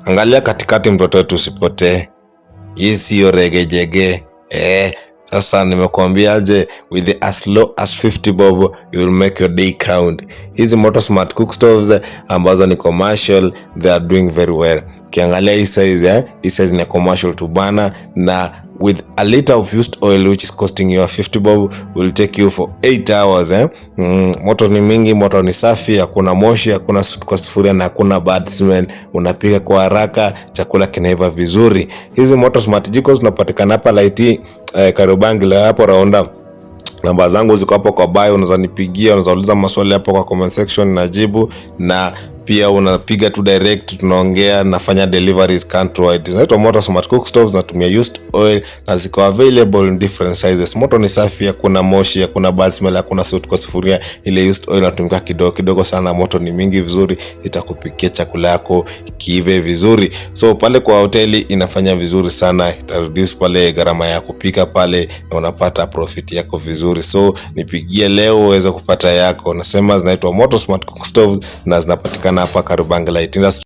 Angalia katikati mtoto wetu usipotee. Hii siyo regejege. Sasa nimekuambiaje, with as low as 50 bob you will make your day count. Hizi Moto Smart Cook Stoves ambazo ni commercial, they are doing very well. Ukiangalia hii size hii size ni commercial tu bana, na with a liter of used oil which is costing you 50 bob will take you for 8 hours. Moto ni mingi, moto ni safi, hakuna moshi, hakuna supu kwa sufuria na hakuna bad smell. Unapika kwa haraka, chakula kinaiva vizuri. Hizi Moto Smart jiko zinapatikana hapa Laiti Kariobangi hapo Raunda. Namba zangu ziko hapo kwa bio, unaweza nipigia, unaweza uliza maswali hapo kwa comment section najibu, na pia unapiga tu direct, tunaongea, nafanya deliveries countrywide. Zinaitwa Moto Smart Cook Stoves, natumia used oil na ziko available in different sizes. Moto ni safi, hakuna moshi, hakuna bad smell, hakuna soot kwa sufuria. Ile used oil natumika kidogo kidogo sana, moto ni mingi vizuri, itakupikia chakula yako kiive vizuri. So pale kwa hoteli inafanya vizuri sana, ita reduce pale gharama ya kupika pale na unapata profit yako vizuri. So nipigie leo uweze kupata yako. Nasema zinaitwa Moto Smart Cook Stoves na zinapatikana hapa Kariobangi Light Industry.